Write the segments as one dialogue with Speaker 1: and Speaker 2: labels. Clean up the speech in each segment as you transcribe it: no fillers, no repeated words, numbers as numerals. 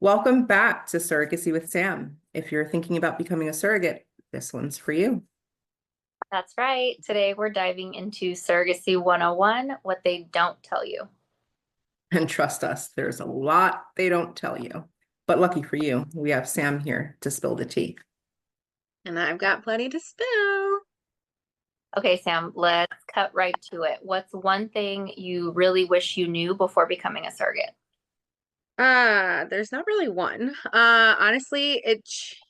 Speaker 1: Welcome back to Surrogacy with Sam. If you're thinking about becoming a surrogate, this one's for you.
Speaker 2: That's right. Today we're diving into Surrogacy 101, what they don't tell you.
Speaker 1: And trust us, there's a lot they don't tell you. But lucky for you, we have Sam here to spill the tea.
Speaker 3: And I've got plenty to spill.
Speaker 2: Okay, Sam, let's cut right to it. What's one thing you really wish you knew before becoming a surrogate?
Speaker 3: There's not really one. Honestly, it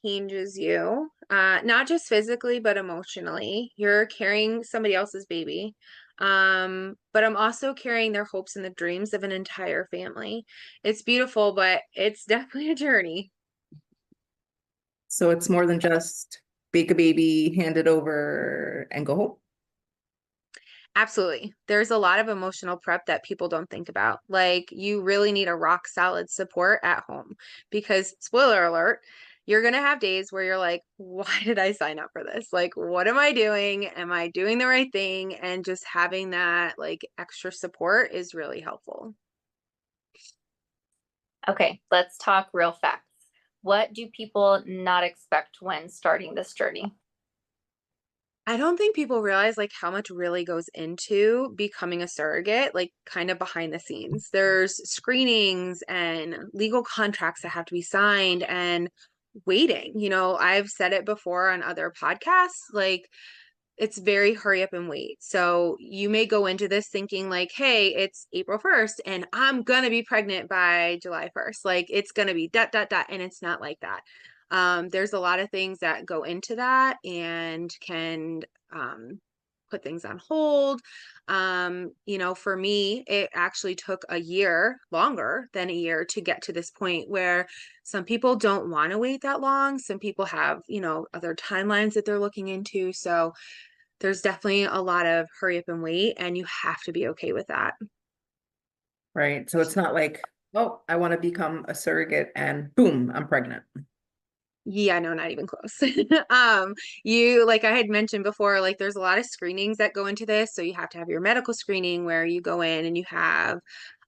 Speaker 3: changes you. Not just physically, but emotionally. You're carrying somebody else's baby. But I'm also carrying their hopes and the dreams of an entire family. It's beautiful, but it's definitely a journey.
Speaker 1: So it's more than just bake a baby, hand it over, and go home.
Speaker 3: Absolutely. There's a lot of emotional prep that people don't think about. Like, you really need a rock solid support at home because, spoiler alert, you're going to have days where you're like, why did I sign up for this? Like, what am I doing? Am I doing the right thing? And just having that like extra support is really helpful.
Speaker 2: Okay, let's talk real facts. What do people not expect when starting this journey?
Speaker 3: I don't think people realize like how much really goes into becoming a surrogate, like kind of behind the scenes. There's screenings and legal contracts that have to be signed and waiting. I've said it before on other podcasts, like it's very hurry up and wait. So you may go into this thinking like, hey, it's April 1st and I'm going to be pregnant by July 1st. Like it's going to be dot, dot, dot. And it's not like that. There's a lot of things that go into that and can put things on hold. For me, it actually took a year, longer than a year, to get to this point where some people don't want to wait that long. Some people have, other timelines that they're looking into. So there's definitely a lot of hurry up and wait, and you have to be okay with that.
Speaker 1: Right. So it's not like, oh, I want to become a surrogate and boom, I'm pregnant.
Speaker 3: Yeah, no, not even close. Like I had mentioned before, like there's a lot of screenings that go into this. So you have to have your medical screening where you go in and you have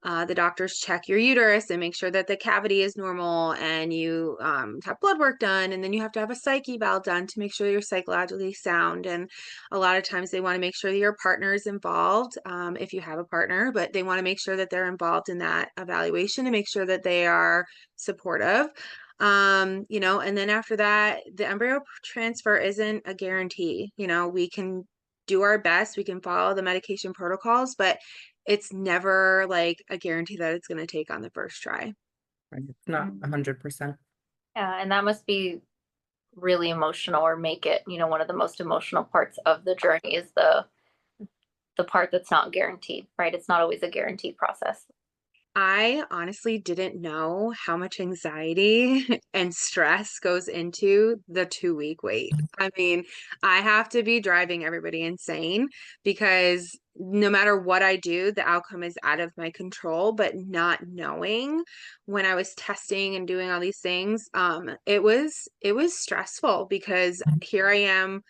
Speaker 3: the doctors check your uterus and make sure that the cavity is normal, and you have blood work done, and then you have to have a psych eval done to make sure you're psychologically sound. And a lot of times they want to make sure that your partner is involved, if you have a partner, but they want to make sure that they're involved in that evaluation and make sure that they are supportive. And then after that, the embryo transfer isn't a guarantee. We can do our best, we can follow the medication protocols, but it's never like a guarantee that it's going to take on the first try.
Speaker 1: Right. It's not 100%.
Speaker 2: Yeah, and that must be really emotional or make it, one of the most emotional parts of the journey is the part that's not guaranteed, right? It's not always a guaranteed process.
Speaker 3: I honestly didn't know how much anxiety and stress goes into the 2-week wait. I mean, I have to be driving everybody insane because no matter what I do, the outcome is out of my control. But not knowing when I was testing and doing all these things, it was stressful because here I am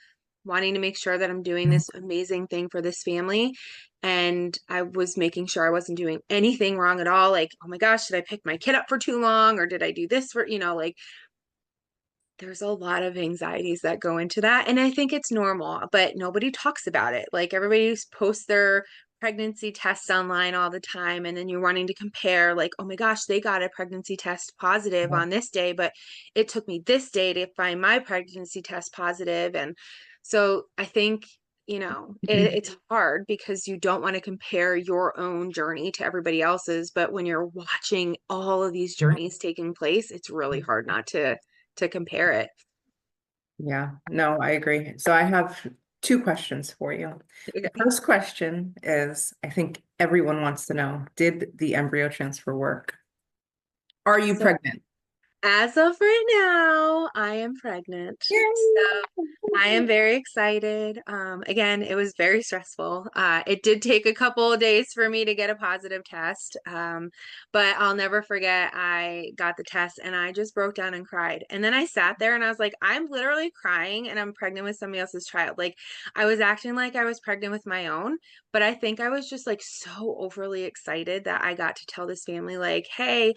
Speaker 3: wanting to make sure that I'm doing this amazing thing for this family. And I was making sure I wasn't doing anything wrong at all. Like, oh my gosh, did I pick my kid up for too long? Or did I do this for, like, there's a lot of anxieties that go into that. And I think it's normal, but nobody talks about it. Like, everybody posts their pregnancy tests online all the time. And then you're wanting to compare, like, oh my gosh, they got a pregnancy test positive on this day, but it took me this day to find my pregnancy test positive. And so I think, it's hard because you don't want to compare your own journey to everybody else's. But when you're watching all of these journeys taking place, it's really hard not to compare it.
Speaker 1: Yeah, no, I agree. So I have two questions for you. The first question is, I think everyone wants to know, did the embryo transfer work? Are you
Speaker 3: So
Speaker 1: pregnant?
Speaker 3: as of right now, I am pregnant.
Speaker 1: Yay!
Speaker 3: So I am very excited. Again, it was very stressful. It did take a couple of days for me to get a positive test. But I'll never forget, I got the test and I just broke down and cried. And then I sat there and I was like, I'm literally crying and I'm pregnant with somebody else's child. Like, I was acting like I was pregnant with my own, but I think I was just like so overly excited that I got to tell this family, like, hey,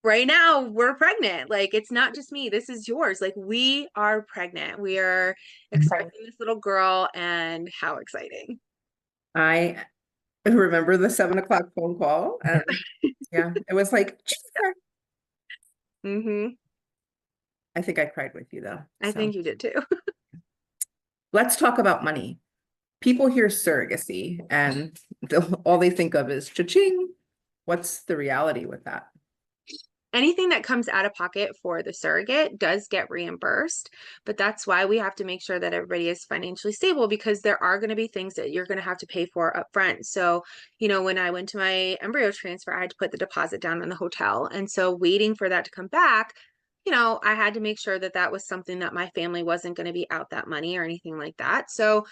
Speaker 3: right now we're pregnant. Like, it's not just me. This is yours. Like, we are pregnant. We are expecting this little girl, and how exciting.
Speaker 1: I remember the 7 o'clock phone call, and yeah, it was like,
Speaker 3: Mm-hmm.
Speaker 1: I think I cried with you though.
Speaker 3: I
Speaker 1: So
Speaker 3: think you did too.
Speaker 1: let's talk about money. People hear surrogacy and all they think of is cha-ching. What's the reality with that?
Speaker 3: Anything that comes out of pocket for the surrogate does get reimbursed, but that's why we have to make sure that everybody is financially stable, because there are going to be things that you're going to have to pay for up front. So, you know, when I went to my embryo transfer, I had to put the deposit down in the hotel. And so waiting for that to come back, you know, I had to make sure that that was something that my family wasn't going to be out that money or anything like that. So,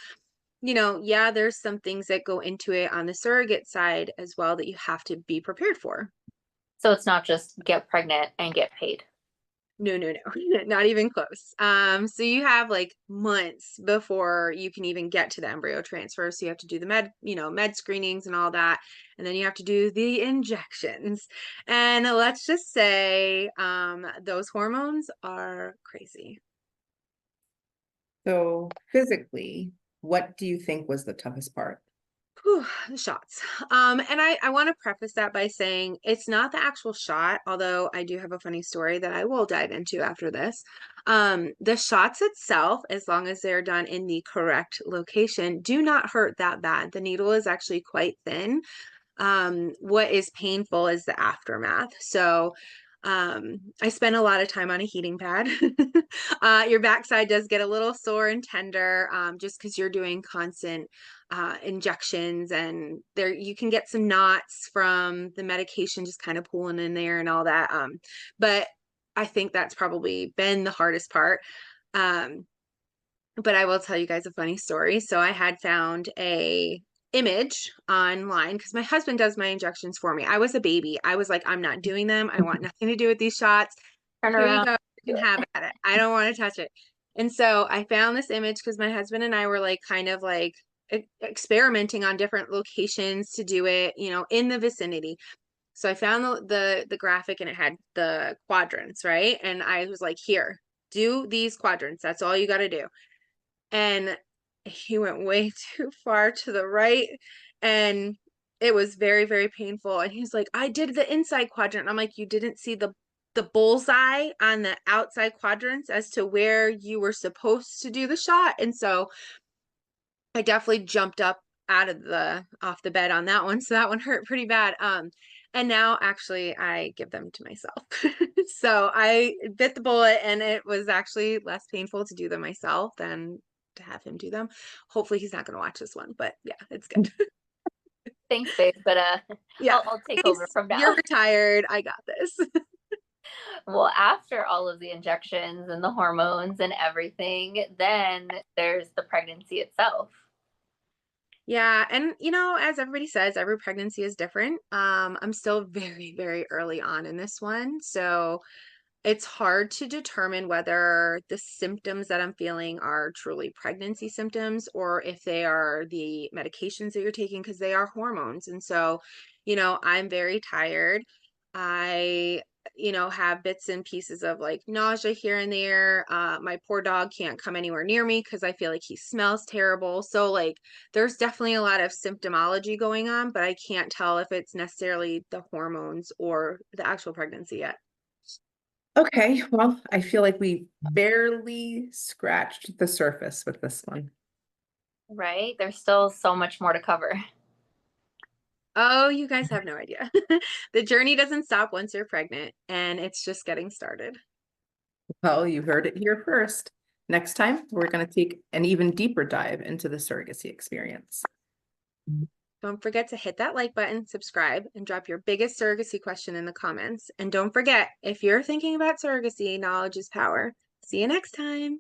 Speaker 3: you know, yeah, there's some things that go into it on the surrogate side as well that you have to be prepared for.
Speaker 2: So it's not just get pregnant and get paid.
Speaker 3: No, no, no, not even close. So you have like months before you can even get to the embryo transfer. So you have to do the med screenings and all that. And then you have to do the injections. And let's just say, those hormones are crazy.
Speaker 1: So physically, what do you think was the toughest part?
Speaker 3: Whew, the shots. And I want to preface that by saying it's not the actual shot, although I do have a funny story that I will dive into after this. The shots itself, as long as they're done in the correct location, do not hurt that bad. The needle is actually quite thin. What is painful is the aftermath. So, I spent a lot of time on a heating pad. Your backside does get a little sore and tender, just because you're doing constant injections, and there you can get some knots from the medication just kind of pulling in there and all that. But I think that's probably been the hardest part. Um, but I will tell you guys a funny story. So I had found a image online because my husband does my injections for me. I was a baby. I was like, I'm not doing them. I want nothing to do with these shots.
Speaker 2: Turn
Speaker 3: Here you
Speaker 2: around.
Speaker 3: go. You can have at it. I don't want to touch it. And so I found this image because my husband and I were like kind of like experimenting on different locations to do it, you know, in the vicinity. So I found the graphic, and it had the quadrants, right? And I was like, here, do these quadrants. That's all you got to do. And he went way too far to the right, and it was very, very painful. And he's like, I did the inside quadrant. I'm like, you didn't see the bullseye on the outside quadrants as to where you were supposed to do the shot. And so I definitely jumped up off the bed on that one. So that one hurt pretty bad. And now actually I give them to myself. So I bit the bullet, and it was actually less painful to do them myself than to have him do them. Hopefully he's not going to watch this one, but yeah, it's good.
Speaker 2: Thanks, babe. But
Speaker 3: Yeah.
Speaker 2: I'll take over from now.
Speaker 3: You're retired. I got this.
Speaker 2: Well, after all of the injections and the hormones and everything, then there's the pregnancy itself.
Speaker 3: Yeah, and you know, as everybody says, every pregnancy is different. I'm still very, very early on in this one, so it's hard to determine whether the symptoms that I'm feeling are truly pregnancy symptoms or if they are the medications that you're taking, because they are hormones. And so, you know, I'm very tired. I, you know, have bits and pieces of like nausea here and there. My poor dog can't come anywhere near me because I feel like he smells terrible. So, like, there's definitely a lot of symptomology going on, but I can't tell if it's necessarily the hormones or the actual pregnancy yet.
Speaker 1: Okay, well, I feel like we barely scratched the surface with this one.
Speaker 2: Right? There's still so much more to cover.
Speaker 3: Oh, you guys have no idea. The journey doesn't stop once you're pregnant, and it's just getting started.
Speaker 1: Well, you heard it here first. Next time, we're going to take an even deeper dive into the surrogacy experience.
Speaker 3: Don't forget to hit that like button, subscribe, and drop your biggest surrogacy question in the comments. And don't forget, if you're thinking about surrogacy, knowledge is power. See you next time.